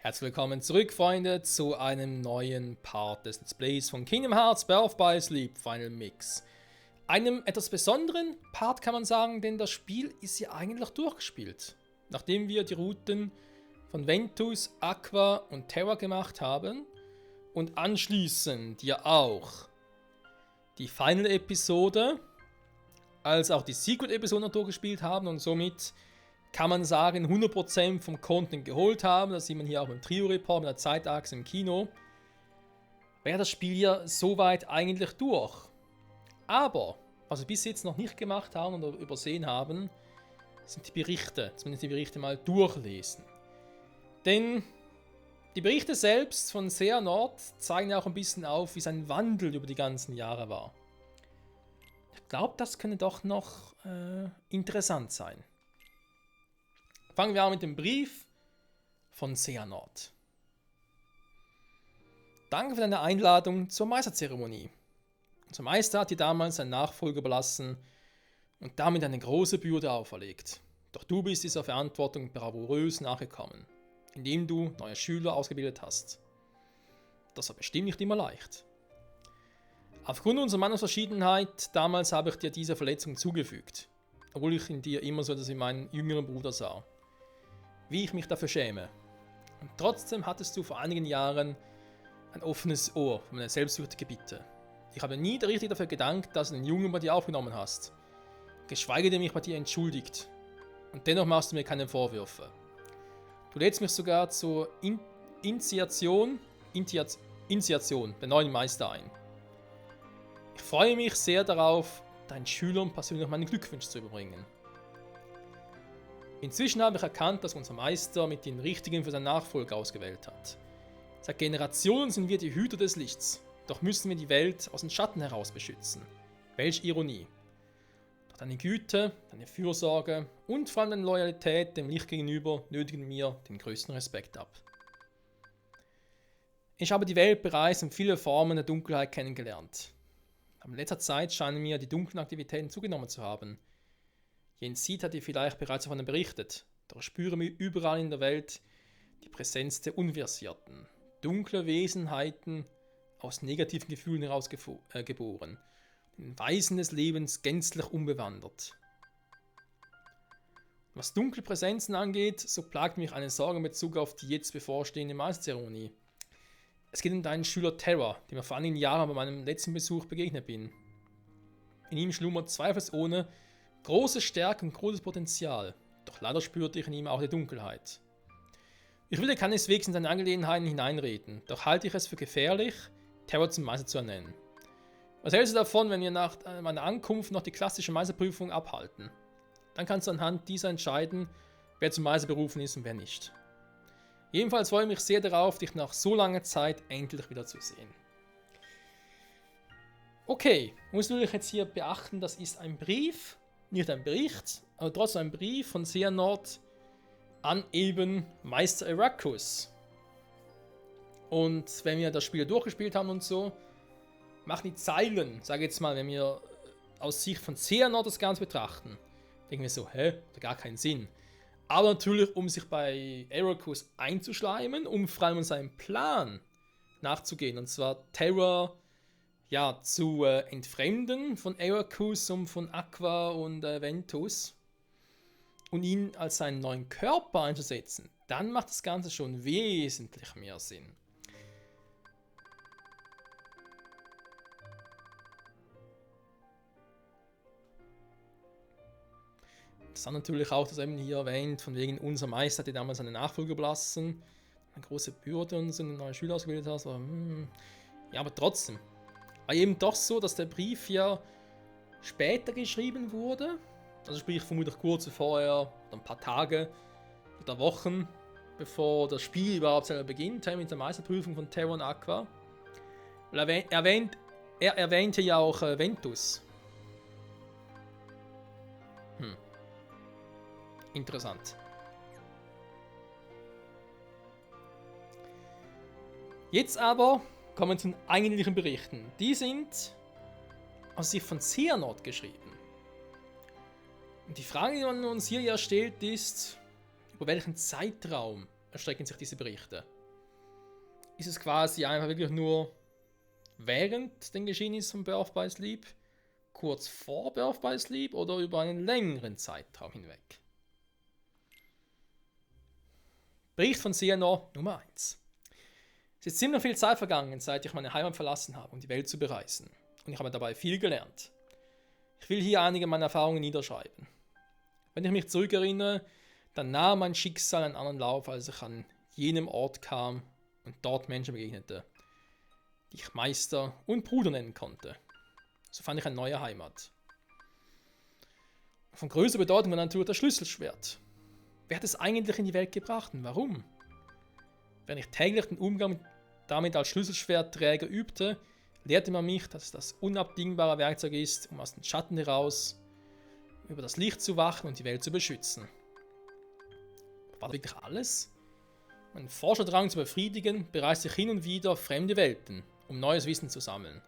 Herzlich willkommen zurück, Freunde, zu einem neuen Part des Let's Plays von Kingdom Hearts Birth by Sleep Final Mix. Einem etwas besonderen Part kann man sagen, denn das Spiel ist ja eigentlich durchgespielt. Nachdem wir die Routen von Ventus, Aqua und Terra gemacht haben und anschließend ja auch die Final-Episode als auch die Secret-Episode noch durchgespielt haben und somit kann man sagen, 100% vom Content geholt haben. Das sieht man hier auch im Trio-Report mit der Zeitachse im Kino. Wäre das Spiel ja soweit eigentlich durch. Aber, was wir bis jetzt noch nicht gemacht haben oder übersehen haben, sind die Berichte. Zumindest die Berichte mal durchlesen. Denn die Berichte selbst von Xehanort zeigen ja auch ein bisschen auf, wie sein Wandel über die ganzen Jahre war. Ich glaube, das könnte doch noch interessant sein. Fangen wir an mit dem Brief von Xehanort. Danke für deine Einladung zur Meisterzeremonie. Unser Meister hat dir damals seinen Nachfolger überlassen und damit eine große Bürde auferlegt. Doch du bist dieser Verantwortung bravourös nachgekommen, indem du neue Schüler ausgebildet hast. Das war bestimmt nicht immer leicht. Aufgrund unserer Meinungsverschiedenheit damals habe ich dir diese Verletzung zugefügt, obwohl ich in dir immer so etwas wie meinen jüngeren Bruder sah. Wie ich mich dafür schäme. Und trotzdem hattest du vor einigen Jahren ein offenes Ohr für meine selbstsüchtige Bitte. Ich habe nie richtig dafür gedankt, dass du den Jungen bei dir aufgenommen hast. Geschweige denn mich bei dir entschuldigt. Und dennoch machst du mir keine Vorwürfe. Du lädst mich sogar zur Initiation der neuen Meister ein. Ich freue mich sehr darauf, deinen Schülern persönlich meine Glückwünsche zu überbringen. Inzwischen habe ich erkannt, dass unser Meister mit den Richtigen für seinen Nachfolger ausgewählt hat. Seit Generationen sind wir die Hüter des Lichts, doch müssen wir die Welt aus den Schatten heraus beschützen. Welch Ironie. Doch deine Güte, deine Fürsorge und vor allem deine Loyalität dem Licht gegenüber nötigen mir den größten Respekt ab. Ich habe die Welt bereits in viele Formen der Dunkelheit kennengelernt. Aber in letzter Zeit scheinen mir die dunklen Aktivitäten zugenommen zu haben. Jens Seed hat dir vielleicht bereits davon berichtet, doch ich spüre mir überall in der Welt die Präsenz der Unversierten, dunkle Wesenheiten aus negativen Gefühlen heraus geboren, in Weisen des Lebens gänzlich unbewandert. Was dunkle Präsenzen angeht, so plagt mich eine Sorge in Bezug auf die jetzt bevorstehende Meisterzeremonie. Es geht um deinen Schüler Terra, dem ich vor einigen Jahren bei meinem letzten Besuch begegnet bin. In ihm schlummert zweifelsohne große Stärke und großes Potenzial, doch leider spürte ich in ihm auch die Dunkelheit. Ich will dir keineswegs in seine Angelegenheiten hineinreden, doch halte ich es für gefährlich, Terra zum Meister zu ernennen. Was hältst du davon, wenn wir nach meiner Ankunft noch die klassische Meisterprüfung abhalten? Dann kannst du anhand dieser entscheiden, wer zum Meister berufen ist und wer nicht. Jedenfalls freue ich mich sehr darauf, dich nach so langer Zeit endlich wiederzusehen. Okay, muss natürlich jetzt hier beachten, das ist ein Brief, nicht ein Bericht, aber trotzdem ein Brief von Xehanort an eben Meister Eraqus. Und wenn wir das Spiel durchgespielt haben und so, machen die Zeilen, sage ich jetzt mal, wenn wir aus Sicht von Xehanort das Ganze betrachten, denken wir so, hat gar keinen Sinn. Aber natürlich, um sich bei Eraqus einzuschleimen, um vor allem seinem Plan nachzugehen, und zwar Terra zu entfremden von Eraqus und von Aqua und Ventus und ihn als seinen neuen Körper einzusetzen, dann macht das Ganze schon wesentlich mehr Sinn. Das hat natürlich auch das eben hier erwähnt, von wegen unser Meister hat damals seine Nachfolger überlassen, eine große Bürde und so einen neuen Schüler ausgebildet hast, aber ja, aber trotzdem. War eben doch so, dass der Brief ja später geschrieben wurde, also sprich vermutlich kurz vorher, ein paar Tage oder Wochen, bevor das Spiel überhaupt selber beginnt, mit der Meisterprüfung von Terra und Aqua. Weil er erwähnte ja auch Ventus. Interessant. Jetzt aber kommen wir zu den eigentlichen Berichten. Die sind aus Sicht von Xehanort geschrieben. Und die Frage, die man uns hier ja stellt, ist, über welchen Zeitraum erstrecken sich diese Berichte? Ist es quasi einfach wirklich nur während den Geschehnissen von Birth by Sleep, kurz vor Birth by Sleep oder über einen längeren Zeitraum hinweg? Bericht von CNR Nummer 1. Es ist ziemlich viel Zeit vergangen, seit ich meine Heimat verlassen habe, um die Welt zu bereisen. Und ich habe dabei viel gelernt. Ich will hier einige meiner Erfahrungen niederschreiben. Wenn ich mich zurückerinnere, dann nahm mein Schicksal einen anderen Lauf, als ich an jenem Ort kam und dort Menschen begegnete, die ich Meister und Bruder nennen konnte. So fand ich eine neue Heimat. Von größerer Bedeutung war natürlich das Schlüsselschwert. Wer hat es eigentlich in die Welt gebracht und warum? Während ich täglich den Umgang damit als Schlüsselschwertträger übte, lehrte man mich, dass es das unabdingbare Werkzeug ist, um aus den Schatten heraus über das Licht zu wachen und die Welt zu beschützen. War das wirklich alles? Mein Forscherdrang zu befriedigen, bereiste ich hin und wieder fremde Welten, um neues Wissen zu sammeln.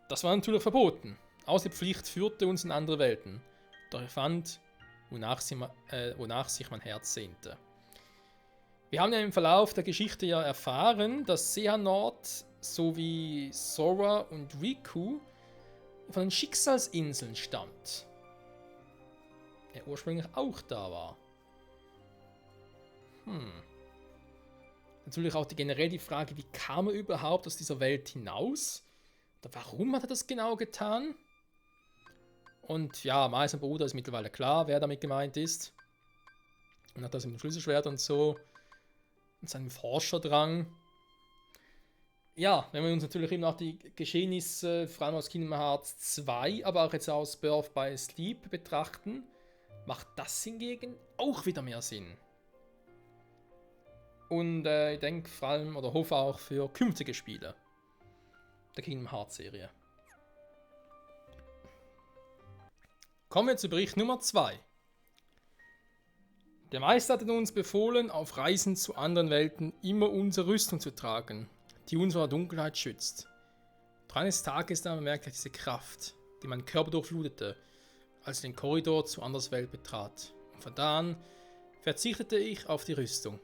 Das war natürlich verboten. Aus der Pflicht führte uns in andere Welten. Doch ich fand, wonach sich mein Herz sehnte. Wir haben ja im Verlauf der Geschichte ja erfahren, dass Xehanort sowie Sora und Riku von den Schicksalsinseln stammt. Der ursprünglich auch da war. Natürlich auch generell die Frage, wie kam er überhaupt aus dieser Welt hinaus? Oder warum hat er das genau getan? Und ja, Mais und Bruder ist mittlerweile klar, wer damit gemeint ist. Und hat das mit dem Schlüsselschwert und so. Und seinem Forscherdrang. Ja, wenn wir uns natürlich eben auch die Geschehnisse, vor allem aus Kingdom Hearts 2, aber auch jetzt aus Birth by Sleep betrachten, macht das hingegen auch wieder mehr Sinn. Und ich denke vor allem oder hoffe auch für künftige Spiele der Kingdom Hearts Serie. Kommen wir zu Bericht Nummer 2. Der Meister hat uns befohlen, auf Reisen zu anderen Welten immer unsere Rüstung zu tragen, die uns vor der Dunkelheit schützt. Doch eines Tages dann bemerkte ich diese Kraft, die meinen Körper durchflutete, als ich den Korridor zur Anderswelt betrat. Und von da an verzichtete ich auf die Rüstung.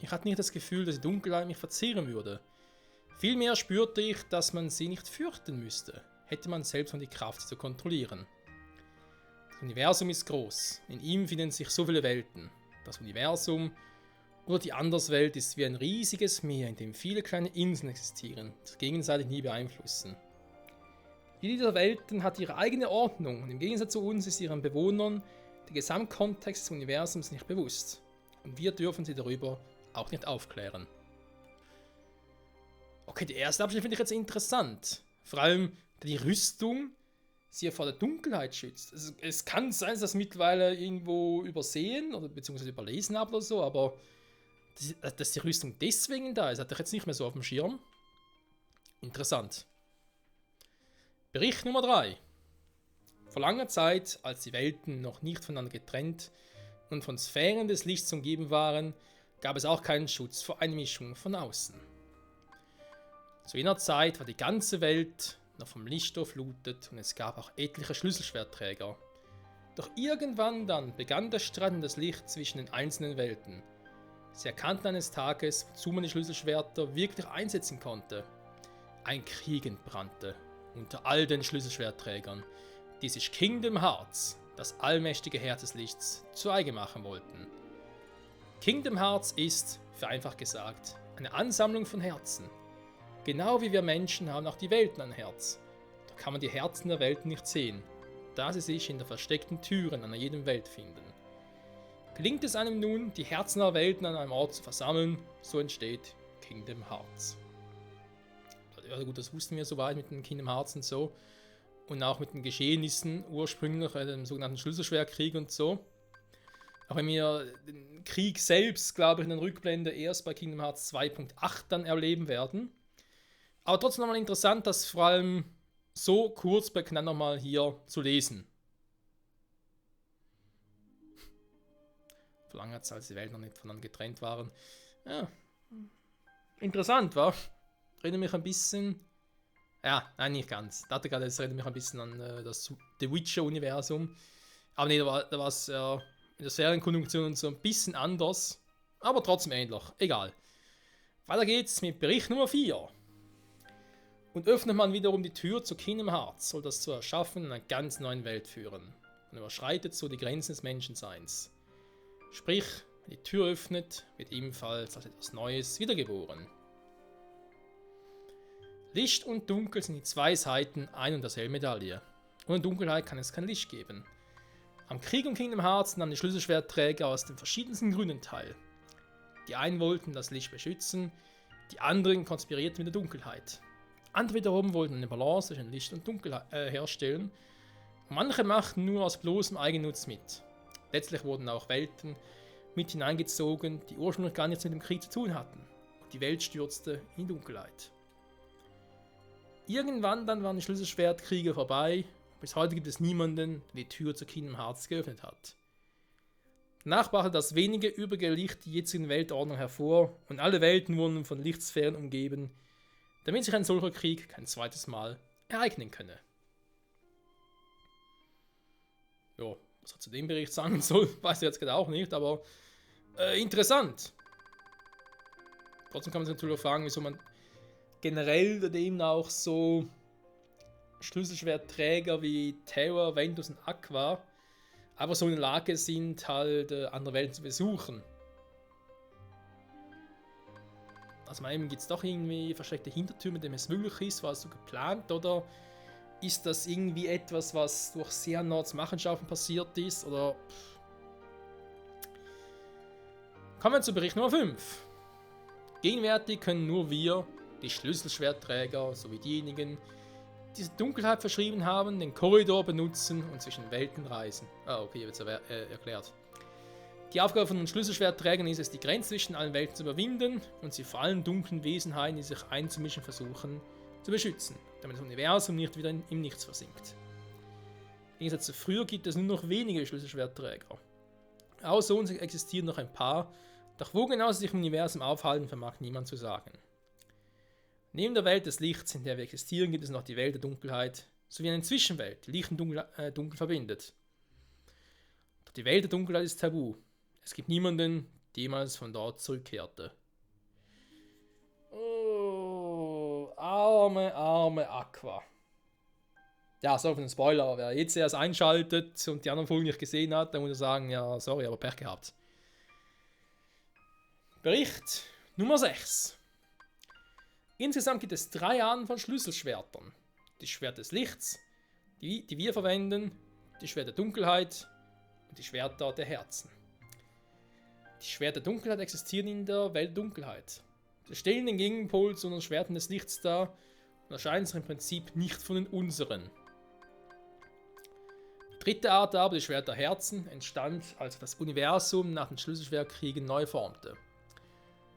Ich hatte nicht das Gefühl, dass die Dunkelheit mich verzehren würde. Vielmehr spürte ich, dass man sie nicht fürchten müsste, hätte man selbst die Kraft, sie zu kontrollieren. Das Universum ist groß, in ihm finden sich so viele Welten. Das Universum oder die Anderswelt ist wie ein riesiges Meer, in dem viele kleine Inseln existieren, die sich gegenseitig nie beeinflussen. Jede dieser Welten hat ihre eigene Ordnung und im Gegensatz zu uns ist ihren Bewohnern der Gesamtkontext des Universums nicht bewusst. Und wir dürfen sie darüber auch nicht aufklären. Okay, die erste Abschnitt finde ich jetzt interessant. Vor allem, die Rüstung sie vor der Dunkelheit schützt. Es kann sein, dass das mittlerweile irgendwo übersehen oder beziehungsweise überlesen habe oder so, aber dass die Rüstung deswegen da ist, hatte ich jetzt nicht mehr so auf dem Schirm. Interessant. Bericht Nummer 3. Vor langer Zeit, als die Welten noch nicht voneinander getrennt und von Sphären des Lichts umgeben waren, gab es auch keinen Schutz vor Einmischung von außen. Zu jener Zeit war die ganze Welt noch vom Licht durchflutet und es gab auch etliche Schlüsselschwertträger. Doch irgendwann dann begann der Streit um das Licht zwischen den einzelnen Welten. Sie erkannten eines Tages, wozu man die Schlüsselschwerter wirklich einsetzen konnte. Ein Krieg entbrannte unter all den Schlüsselschwertträgern, die sich Kingdom Hearts, das allmächtige Herz des Lichts, zu eigen machen wollten. Kingdom Hearts ist, vereinfacht gesagt, eine Ansammlung von Herzen. Genau wie wir Menschen haben auch die Welten ein Herz. Da kann man die Herzen der Welten nicht sehen, da sie sich in der versteckten Türen einer jeden Welt finden. Gelingt es einem nun, die Herzen der Welten an einem Ort zu versammeln, so entsteht Kingdom Hearts. Ja gut, das wussten wir soweit mit den Kingdom Hearts und so. Und auch mit den Geschehnissen ursprünglich, dem sogenannten Schlüsselschwertkrieg und so. Auch wenn wir den Krieg selbst, glaube ich, in den Rückblenden erst bei Kingdom Hearts 2.8 dann erleben werden. Aber trotzdem nochmal interessant, das vor allem so kurz bei Knall nochmal hier zu lesen. Vor langer Zeit, als die Welten noch nicht voneinander getrennt waren. Ja, interessant, wa? Erinnert mich ein bisschen. Ja, nein, nicht ganz. Das erinnert mich ein bisschen an das The Witcher-Universum. Aber nee, da war es in der Serienkonjunktion so ein bisschen anders. aber trotzdem ähnlich. Egal. Weiter geht's mit Bericht Nummer 4. Und öffnet man wiederum die Tür zu Kingdom Hearts, soll das zur Erschaffung einer ganz neuen Welt führen und überschreitet so die Grenzen des Menschenseins. Sprich, wenn die Tür öffnet, wird ebenfalls als etwas Neues wiedergeboren. Licht und Dunkel sind die zwei Seiten ein und derselben Medaille. Ohne Dunkelheit kann es kein Licht geben. Am Krieg um Kingdom Hearts nahmen die Schlüsselschwertträger aus den verschiedensten Gründen teil. Die einen wollten das Licht beschützen, die anderen konspirierten mit der Dunkelheit. Andere wiederum wollten eine Balance zwischen Licht und Dunkel herstellen. Manche machten nur aus bloßem Eigennutz mit. Letztlich wurden auch Welten mit hineingezogen, die ursprünglich gar nichts mit dem Krieg zu tun hatten. Und die Welt stürzte in die Dunkelheit. Irgendwann dann waren die Schlüsselschwertkriege vorbei. Bis heute gibt es niemanden, der die Tür zu Kingdom Hearts geöffnet hat. Danach brachte das wenige übrige Licht die jetzigen Weltordnung hervor und alle Welten wurden von Lichtsphären umgeben, damit sich ein solcher Krieg kein zweites Mal ereignen könne. Ja, was er zu dem Bericht sagen soll, weiß ich jetzt gerade auch nicht, aber interessant. Trotzdem kann man sich natürlich auch fragen, wieso man generell daneben auch so Schlüsselschwertträger wie Terra, Ventus und Aqua aber so in der Lage sind, halt andere Welten zu besuchen. Also manchmal gibt es doch irgendwie versteckte Hintertür, mit dem es möglich ist, war es so geplant, oder ist das irgendwie etwas, was durch Xehanorts Machenschaften passiert ist, oder... Kommen wir zu Bericht Nummer 5. Gegenwärtig können nur wir, die Schlüsselschwertträger, sowie diejenigen, die diese Dunkelheit verschrieben haben, den Korridor benutzen und zwischen Welten reisen. Ah, okay, wird es erklärt. Die Aufgabe von den Schlüsselschwertträgern ist es, die Grenze zwischen allen Welten zu überwinden und sie vor allen dunklen Wesenheiten, die sich einzumischen versuchen, zu beschützen, damit das Universum nicht wieder im Nichts versinkt. Im Gegensatz zu früher gibt es nur noch wenige Schlüsselschwertträger. Außer uns existieren noch ein paar, doch wo genau sie sich im Universum aufhalten, vermag niemand zu sagen. Neben der Welt des Lichts, in der wir existieren, gibt es noch die Welt der Dunkelheit, sowie eine Zwischenwelt, die Licht und Dunkel verbindet. Doch die Welt der Dunkelheit ist tabu. Es gibt niemanden, der jemals von dort zurückkehrte. Oh, arme Aqua. Ja, so für den Spoiler, aber wer jetzt erst einschaltet und die anderen Folgen nicht gesehen hat, dann muss er sagen, ja, sorry, aber Pech gehabt. Bericht Nummer 6. Insgesamt gibt es 3 Arten von Schlüsselschwertern. Die Schwert des Lichts, die wir verwenden, die Schwert der Dunkelheit und die Schwerter der Herzen. Die Schwerter der Dunkelheit existieren in der Welt der Dunkelheit. Sie stellen den Gegenpol zu den Schwertern des Lichts dar und unterscheiden sich im Prinzip nicht von den unseren. Die dritte Art aber, die Schwerter der Herzen, entstand, als das Universum nach den Schlüsselschwertkriegen neu formte.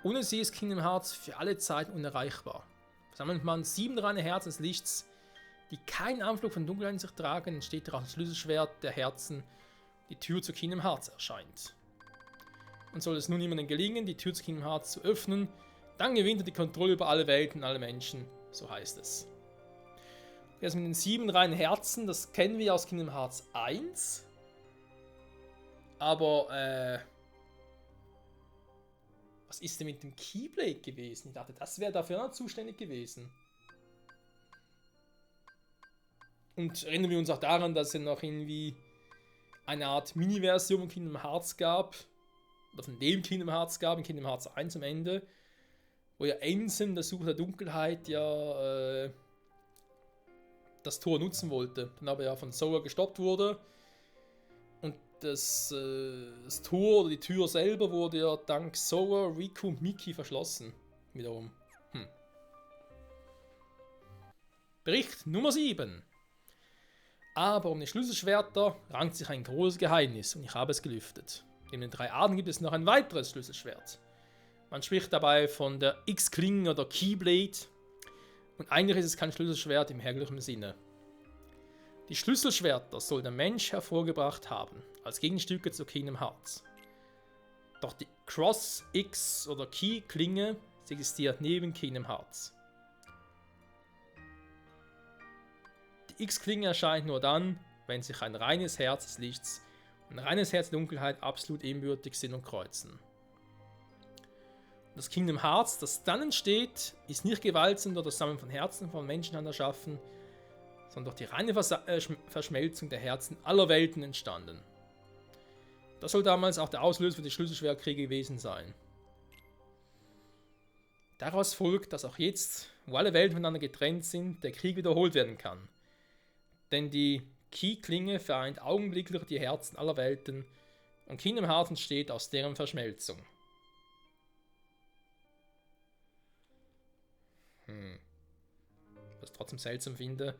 Ohne sie ist Kingdom Hearts für alle Zeiten unerreichbar. Sammelt man 7 reine Herzen des Lichts, die keinen Anflug von Dunkelheit in sich tragen, entsteht daraus ein Schlüsselschwert der Herzen, die Tür zu Kingdom Hearts erscheint. Und soll es nun jemandem gelingen, die Tür zu Kingdom Hearts zu öffnen, dann gewinnt er die Kontrolle über alle Welten und alle Menschen, so heißt es. Das mit den 7 reinen Herzen, das kennen wir aus Kingdom Hearts 1. Aber, was ist denn mit dem Keyblade gewesen? Ich dachte, das wäre dafür noch zuständig gewesen. Und erinnern wir uns auch daran, dass es noch irgendwie eine Art Mini-Version von Kingdom Hearts gab. Oder von dem Kingdom Hearts gab, in Kingdom Hearts 1 am Ende. Wo ja Ansem, der Sucher der Dunkelheit, ja das Tor nutzen wollte. Dann aber ja von Sora gestoppt wurde. Und das Tor oder die Tür selber wurde ja dank Sora, Riku und Miki verschlossen. Wiederum. Bericht Nummer 7. Aber um die Schlüsselschwerter rankt sich ein großes Geheimnis und ich habe es gelüftet. Neben den 3 Arten gibt es noch ein weiteres Schlüsselschwert. Man spricht dabei von der X-Klinge oder Keyblade und eigentlich ist es kein Schlüsselschwert im herkömmlichen Sinne. Die Schlüsselschwerter soll der Mensch hervorgebracht haben, als Gegenstücke zu Kingdom Hearts. Doch die Cross-X oder Key-Klinge existiert neben Kingdom Hearts. Die X-Klinge erscheint nur dann, wenn sich ein reines Herz des Lichts und ein reines Herz der Dunkelheit absolut ebenbürtig sind und kreuzen. Das Kingdom Hearts, das dann entsteht, ist nicht gewaltsam durch das Sammeln von Herzen von Menschenhand erschaffen, sondern durch die reine Verschmelzung der Herzen aller Welten entstanden. Das soll damals auch der Auslöser für die Schlüsselschwertkriege gewesen sein. Daraus folgt, dass auch jetzt, wo alle Welten voneinander getrennt sind, der Krieg wiederholt werden kann. Denn die Key-Klinge vereint augenblicklich die Herzen aller Welten und Kingdom Hearts entsteht aus deren Verschmelzung. Was ich trotzdem seltsam finde,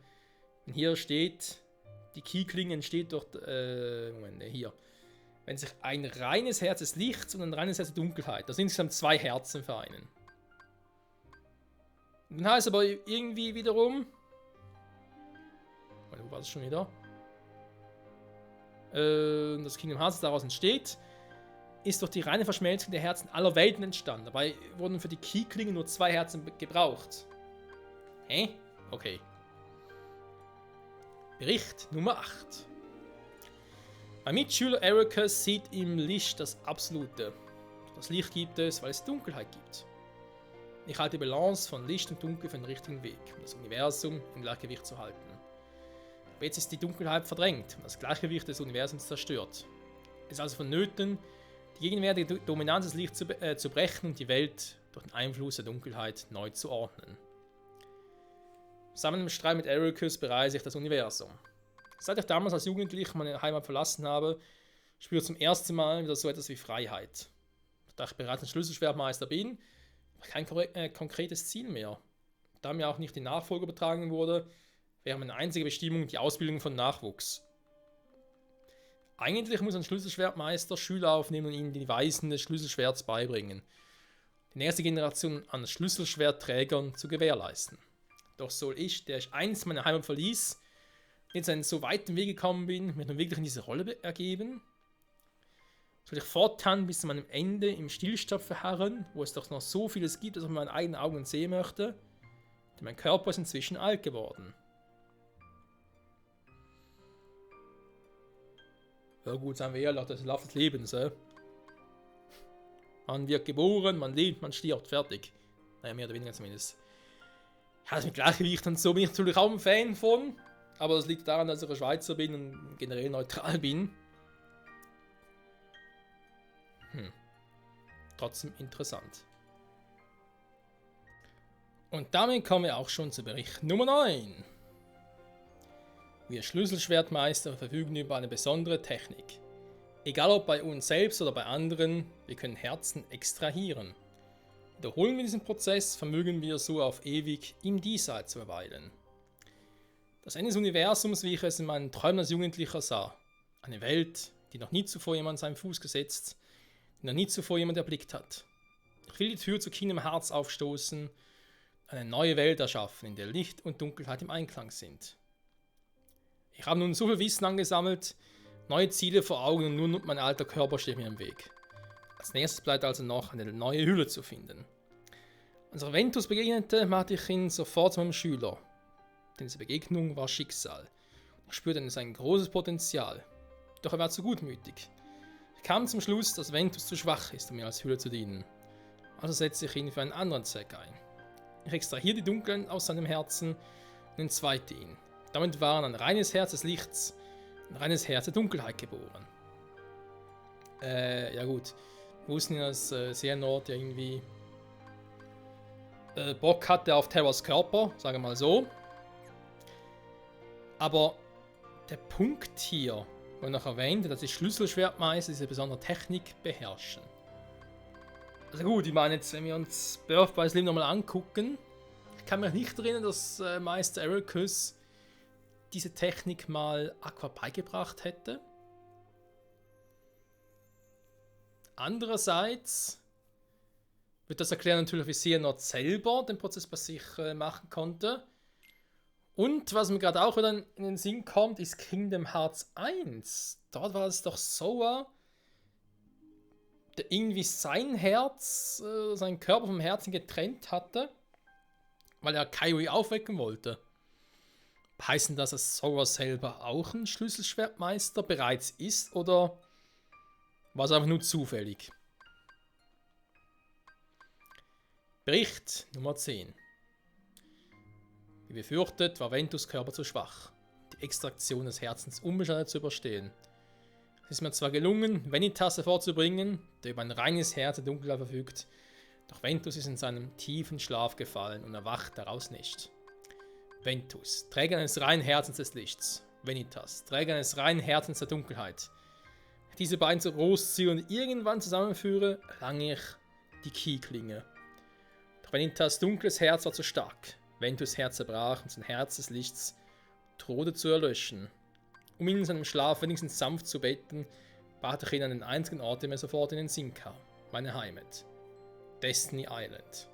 wenn hier steht, die Key-Klinge entsteht durch, hier, wenn sich ein reines Herz des Lichts und ein reines Herz der Dunkelheit, das sind insgesamt 2 Herzen vereinen. Dann heißt aber irgendwie wiederum, wo war das schon wieder? Das Kingdom Hearts daraus entsteht, ist durch die reine Verschmelzung der Herzen aller Welten entstanden. Dabei wurden für die Key-Klinge nur 2 Herzen gebraucht. Hä? Okay. Bericht Nummer 8. Mein Mitschüler Ericus sieht im Licht das Absolute. Das Licht gibt es, weil es Dunkelheit gibt. Ich halte die Balance von Licht und Dunkel für den richtigen Weg, um das Universum im Gleichgewicht zu halten. Aber jetzt ist die Dunkelheit verdrängt und das Gleichgewicht des Universums zerstört. Es ist also vonnöten, die gegenwärtige Dominanz des Lichts zu brechen und die Welt durch den Einfluss der Dunkelheit neu zu ordnen. Zusammen im Streit mit Ericus bereise ich das Universum. Seit ich damals als Jugendlicher meine Heimat verlassen habe, spüre ich zum ersten Mal wieder so etwas wie Freiheit. Da ich bereits ein Schlüsselschwertmeister bin, habe ich kein konkretes Ziel mehr. Da mir auch nicht die Nachfolge übertragen wurde, wäre meine einzige Bestimmung die Ausbildung von Nachwuchs. Eigentlich muss ein Schlüsselschwertmeister Schüler aufnehmen und ihnen die Weisen des Schlüsselschwerts beibringen, die nächste Generation an Schlüsselschwertträgern zu gewährleisten. Doch soll ich, der ich einst meine Heimat verließ, jetzt einen so weiten Weg gekommen bin, mich nun wirklich in diese Rolle ergeben? Soll ich fortan bis zu meinem Ende im Stillstand verharren, wo es doch noch so vieles gibt, das ich mit meinen eigenen Augen sehen möchte? Denn mein Körper ist inzwischen alt geworden. Ja gut, sagen wir ehrlich, das ist Lauf des Lebens. Man wird geboren, man lebt, man stirbt, fertig. Naja, mehr oder weniger zumindest. Ja, das mit Gleichgewicht und so bin ich natürlich auch ein Fan von. Aber das liegt daran, dass ich ein Schweizer bin und generell neutral bin. Trotzdem interessant. Und damit kommen wir auch schon zu Bericht Nummer 9. Wir Schlüsselschwertmeister verfügen über eine besondere Technik. Egal ob bei uns selbst oder bei anderen, wir können Herzen extrahieren. Wiederholen wir diesen Prozess, vermögen wir so auf ewig im Diesseits zu verweilen. Das Ende des Universums, wie ich es in meinen Träumen als Jugendlicher sah. Eine Welt, die noch nie zuvor jemand seinen Fuß gesetzt, die noch nie zuvor jemand erblickt hat. Ich will die Tür zu Kingdom Hearts aufstoßen, eine neue Welt erschaffen, in der Licht und Dunkelheit im Einklang sind. Ich habe nun so viel Wissen angesammelt, neue Ziele vor Augen und nun mein alter Körper steht mir im Weg. Als nächstes bleibt also noch eine neue Hülle zu finden. Als Ventus begegnete, machte ich ihn sofort zu meinem Schüler. Denn diese Begegnung war Schicksal. Ich spürte in sein großes Potenzial. Doch er war zu gutmütig. Ich kam zum Schluss, dass Ventus zu schwach ist, um mir als Hülle zu dienen. Also setzte ich ihn für einen anderen Zweck ein. Ich extrahierte die Dunkelheit aus seinem Herzen und entzweite ihn. Damit waren ein reines Herz des Lichts und ein reines Herz der Dunkelheit geboren. Ja gut. Wir wussten ja, dass Xehanort irgendwie Bock hatte auf Terras Körper, sagen wir mal so. Aber der Punkt hier, wo noch erwähnt, dass die Schlüsselschwertmeister diese besondere Technik beherrschen. Also gut, ich meine jetzt, wenn wir uns Birth by Sleep nochmal angucken, ich kann mich nicht erinnern, dass Meister Ericus diese Technik mal Aqua beigebracht hätte. Andererseits wird das erklären natürlich, wie Xehanort selber den Prozess bei sich machen konnte. Und was mir gerade auch wieder in den Sinn kommt, ist Kingdom Hearts 1. Dort war es doch Sora, der irgendwie sein Herz, seinen Körper vom Herzen getrennt hatte, weil er Kairi aufwecken wollte. Heißt das, dass Sora selber auch ein Schlüsselschwertmeister bereits ist, oder war es einfach nur zufällig? Bericht Nummer 10. Wie befürchtet, war Ventus Körper zu schwach, die Extraktion des Herzens unbeschadet zu überstehen. Es ist mir zwar gelungen, Vanitas hervorzubringen, der über ein reines Herz der Dunkelheit verfügt, doch Ventus ist in seinem tiefen Schlaf gefallen und erwacht daraus nicht. Ventus, Träger eines reinen Herzens des Lichts. Vanitas, Träger eines reinen Herzens der Dunkelheit. Wenn ich diese beiden so großziehe und irgendwann zusammenführe, erlange ich die Key-Klinge. Doch Vanitas dunkles Herz war zu stark. Ventus Herz zerbrach und sein Herz des Lichts drohte zu erlöschen. Um ihn in seinem Schlaf wenigstens sanft zu betten, bat ich ihn an den einzigen Ort, der mir sofort in den Sinn kam. Meine Heimat. Destiny Island.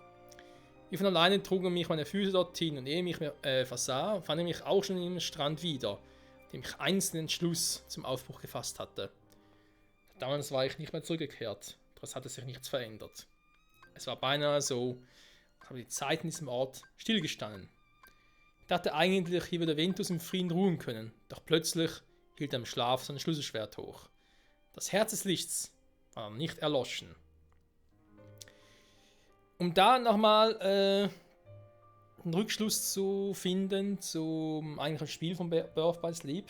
Wie von alleine trugen mich meine Füße dorthin und ehe ich mich versah, fand ich mich auch schon im Strand wieder, dem ich einst den Entschluss zum Aufbruch gefasst hatte. Damals war ich nicht mehr zurückgekehrt, doch es hatte sich nichts verändert. Es war beinahe so, als habe die Zeit in diesem Ort stillgestanden. Ich dachte eigentlich, hier würde Ventus im Frieden ruhen können, doch plötzlich hielt er im Schlaf sein Schlüsselschwert hoch. Das Herz des Lichts war noch nicht erloschen. Um da nochmal einen Rückschluss zu finden zum eigentlichen Spiel von Birth by Sleep.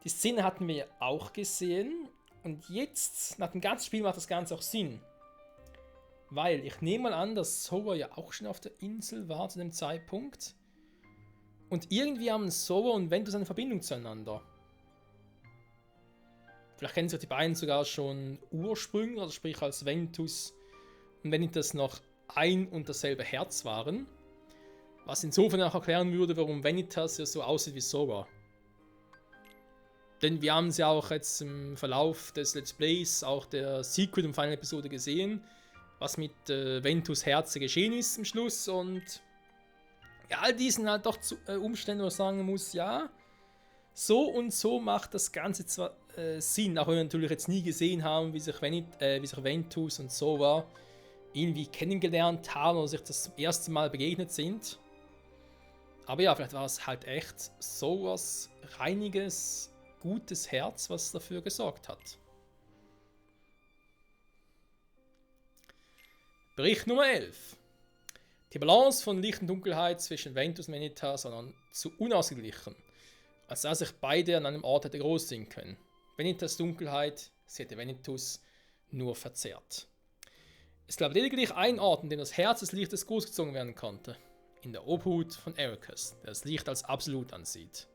Die Szene hatten wir ja auch gesehen und jetzt, nach dem ganzen Spiel, macht das Ganze auch Sinn. Weil ich nehme mal an, dass Sora ja auch schon auf der Insel war zu dem Zeitpunkt. Und irgendwie haben Sora und Ventus eine Verbindung zueinander. Vielleicht kennen sich die beiden sogar schon ursprünglich, also sprich als Ventus und Vanitas noch ein und dasselbe Herz waren. Was insofern auch erklären würde, warum Vanitas ja so aussieht wie Sora. Denn wir haben sie auch jetzt im Verlauf des Let's Plays, auch der Secret und Final Episode gesehen, was mit Ventus Herz geschehen ist am Schluss. Und ja, all diesen halt doch Umstände, wo ich sagen muss, ja, so und so macht das Ganze zwar Sinn, auch wenn wir natürlich jetzt nie gesehen haben, wie sich Ventus und Sora irgendwie kennengelernt haben oder sich das zum ersten Mal begegnet sind. Aber ja, vielleicht war es halt echt Soras reiniges, gutes Herz, was dafür gesorgt hat. Bericht Nummer 11. Die Balance von Licht und Dunkelheit zwischen Ventus und Vanitas war dann zu unausgeglichen, als dass sich beide an einem Ort hätte großziehen können. Vanitas Dunkelheit, sie hätte Ventus nur verzerrt. Es gab lediglich einen Ort, in dem das Herz des Lichtes großgezogen werden konnte. In der Obhut von Eraqus, der das Licht als absolut ansieht.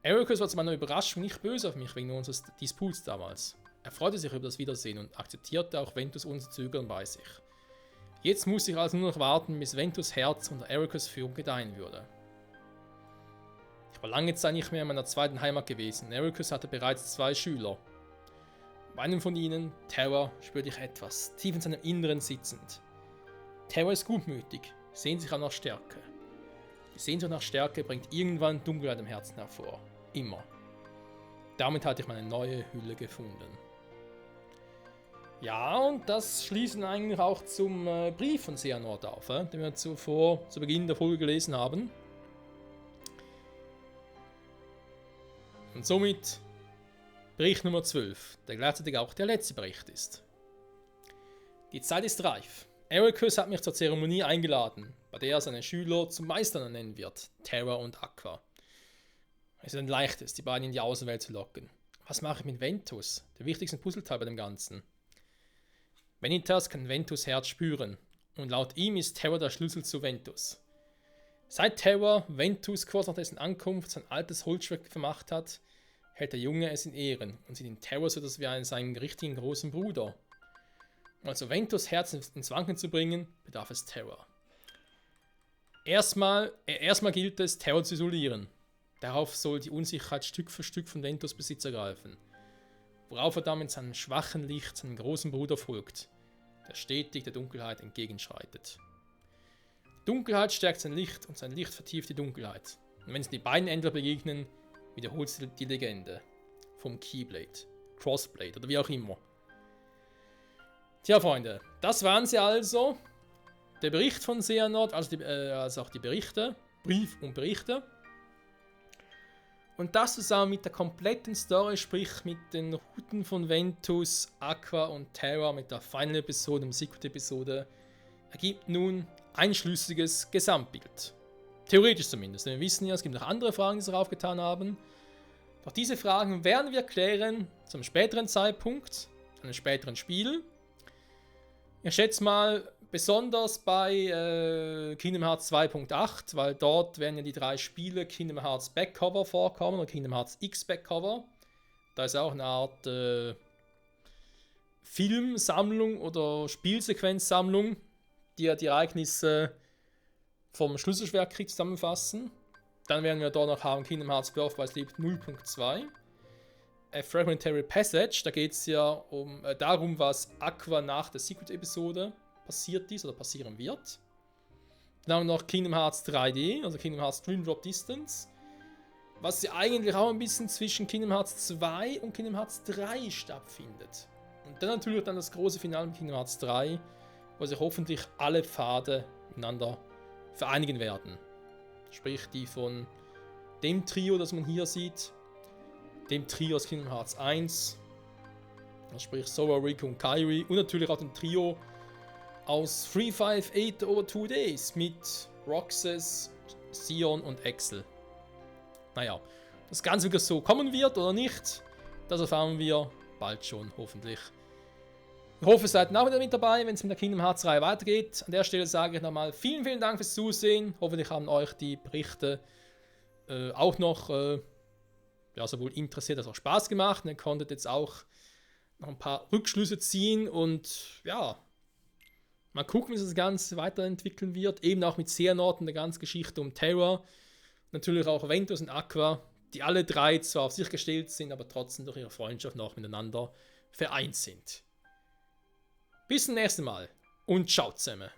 Eraqus war zu meiner Überraschung nicht böse auf mich wegen unseres Disputs damals. Er freute sich über das Wiedersehen und akzeptierte auch Ventus unzögernd bei sich. Jetzt musste ich also nur noch warten, bis Ventus Herz unter Eraqus Führung gedeihen würde. Ich war lange Zeit nicht mehr in meiner zweiten Heimat gewesen. Eraqus hatte bereits 2 Schüler. Bei einem von ihnen, Terra, spürte ich etwas, tief in seinem Inneren sitzend. Terra ist gutmütig, sehnt sich auch nach Stärke. Die Sehnsucht nach Stärke bringt irgendwann Dunkelheit im Herzen hervor. Immer. Damit hatte ich meine neue Hülle gefunden. Ja, und das schließen eigentlich auch zum Brief von Xehanort auf, den wir zu Beginn der Folge gelesen haben. Und somit Bericht Nummer 12, der gleichzeitig auch der letzte Bericht ist. Die Zeit ist reif. Eraqus hat mich zur Zeremonie eingeladen, bei der er seine Schüler zum Meistern ernennen wird, Terra und Aqua. Es ist ein leichtes, die beiden in die Außenwelt zu locken. Was mache ich mit Ventus, der wichtigsten Puzzleteil bei dem Ganzen? Vanitas kann Ventus Herz spüren, und laut ihm ist Terra der Schlüssel zu Ventus. Seit Terra Ventus kurz nach dessen Ankunft sein altes Holzschwert vermacht hat, hält der Junge es in Ehren und sieht in Terra so etwas wie seinen richtigen großen Bruder. Um also Ventus Herz ins Wanken zu bringen, bedarf es Terra. Erstmal gilt es, Terra zu isolieren. Darauf soll die Unsicherheit Stück für Stück von Ventus Besitz ergreifen, worauf er dann mit seinem schwachen Licht seinem großen Bruder folgt, der stetig der Dunkelheit entgegenschreitet. Die Dunkelheit stärkt sein Licht und sein Licht vertieft die Dunkelheit. Und wenn sich die beiden Endler begegnen, wiederholt sich die Legende vom Keyblade, Crossblade oder wie auch immer. Tja, Freunde, das waren sie also. Der Bericht von Xehanort, also auch die Berichte, Brief und Berichte. Und das zusammen mit der kompletten Story, sprich mit den Routen von Ventus, Aqua und Terra, mit der Final Episode und Secret Episode, ergibt nun ein schlüssiges Gesamtbild. Theoretisch zumindest, denn wir wissen ja, es gibt noch andere Fragen, die sich aufgetan haben. Doch diese Fragen werden wir klären zum späteren Zeitpunkt, einem späteren Spiel. Ich schätze mal, besonders bei Kingdom Hearts 2.8, weil dort werden ja die 3 Spiele Kingdom Hearts Backcover vorkommen, oder Kingdom Hearts X Backcover. Da ist auch eine Art Filmsammlung oder Spielsequenzsammlung, die ja die Ereignisse vom Schlüsselschwertkrieg zusammenfassen. Dann werden wir dort noch haben Kingdom Hearts Birth by Sleep 0.2. A Fragmentary Passage, da geht es ja darum, was Aqua nach der Secret-Episode passiert ist oder passieren wird. Dann haben wir noch Kingdom Hearts 3D, also Kingdom Hearts Dream Drop Distance, was ja eigentlich auch ein bisschen zwischen Kingdom Hearts 2 und Kingdom Hearts 3 stattfindet. Und dann natürlich dann das große Finale mit Kingdom Hearts 3, wo sich hoffentlich alle Pfade miteinander vereinigen werden. Sprich die von dem Trio, das man hier sieht, dem Trio aus Kingdom Hearts 1, sprich Sora, Riku und Kairi, und natürlich auch dem Trio aus 358 over 2 Days mit Roxas, Sion und Axel. Naja, das Ganze wirklich so kommen wird oder nicht, das erfahren wir bald schon, hoffentlich. Ich hoffe, ihr seid auch wieder mit dabei, wenn es mit der Kingdom Hearts Reihe weitergeht. An der Stelle sage ich nochmal vielen Dank fürs Zusehen. Hoffentlich haben euch die Berichte auch noch sowohl interessiert als auch Spaß gemacht. Und ihr konntet jetzt auch noch ein paar Rückschlüsse ziehen und ja, mal gucken, wie sich das Ganze weiterentwickeln wird. Eben auch mit Xehanort und der ganzen Geschichte um Terra. Natürlich auch Ventus und Aqua, die alle 3 zwar auf sich gestellt sind, aber trotzdem durch ihre Freundschaft noch miteinander vereint sind. Bis zum nächsten Mal und ciao zusammen.